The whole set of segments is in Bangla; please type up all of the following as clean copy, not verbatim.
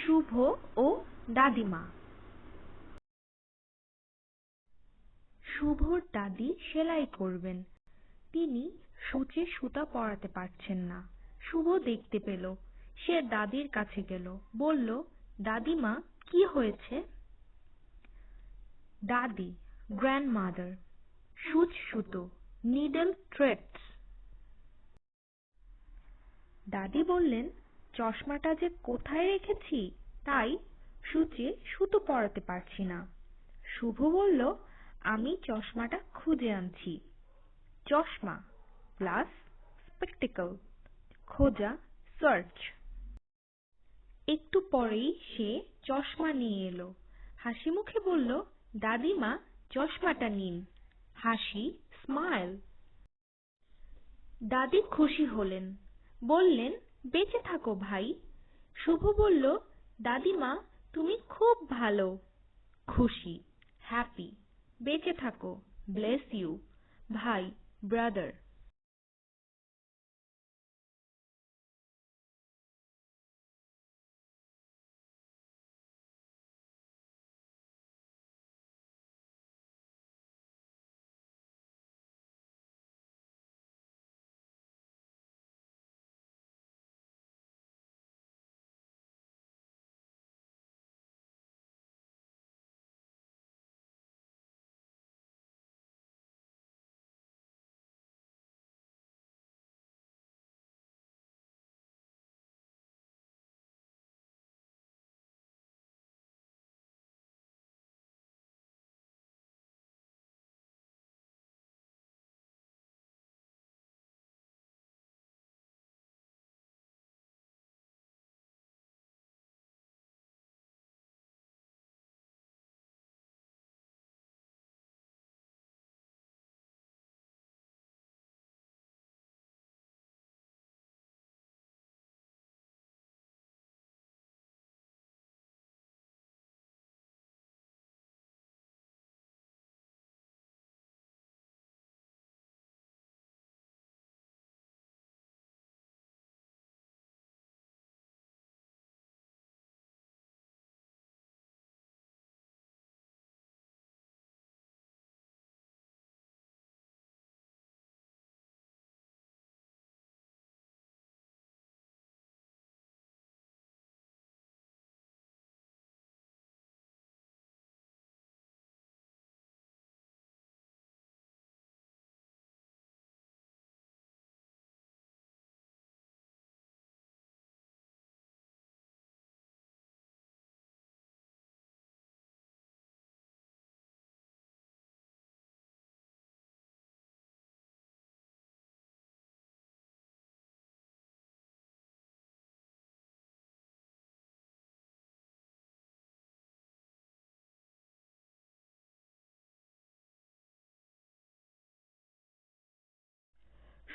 শুভ ও দাদিমা। শুভর দাদি সেলাই করবেন। তিনি সূচে সুতা পরাতে পারছেন না। শুভ দেখতে পেল, সে দাদির কাছে গেল, বলল, দাদিমা, কি হয়েছে? দাদি, গ্র্যান্ডমাদার, সূচ সুতো, নিডল থ্রেডস। দাদি বললেন, চশমাটা যে কোথায় রেখেছি তাই সূচে সুতো পরাতে পারছি না। শুভ বলল, আমি চশমাটা খুঁজে আনছি। চশমা প্লাস স্পেকটেকল, খোঁজা, সার্চ। একটু পরেই সে চশমা নিয়ে এলো। হাসি মুখে বলল, দাদিমা, চশমাটা নিন। হাসি, স্মাইল। দাদি খুশি হলেন, বললেন, বেঁচে থাকো ভাই। শুভ বলল, দাদিমা, তুমি খুব ভালো। খুশি, হ্যাপি, বেঁচে থাকো, ব্লেস ইউ, ভাই, ব্রাদার।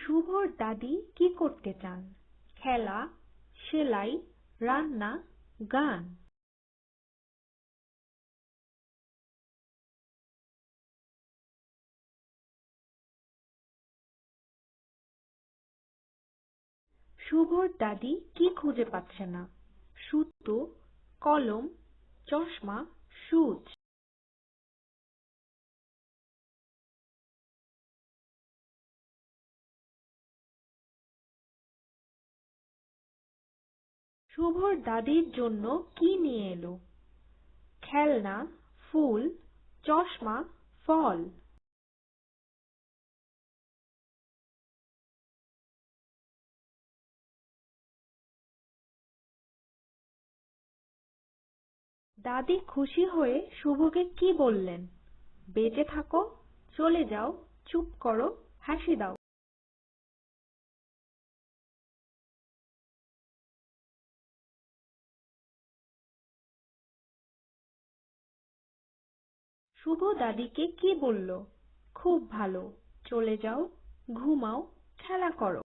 শুভর দাদি কি করতে চান? খেলা, সেলাই, রান্না, গান। শুভর দাদি কি খুঁজে পাচ্ছে না? সুতো, কলম, চশমা, সূচ। শুভর দাদির জন্য কি নিয়ে এলো? খেলনা, ফুল, চশমা, ফল। দাদি খুশি হয়ে শুভকে কি বললেন? বেঁচে থাকো, চলে যাও, চুপ করো, হাসি দাও। শুভ দাদিকে কি বলল? খুব ভালো, চলে যাও, ঘুমাও, খেলা করো।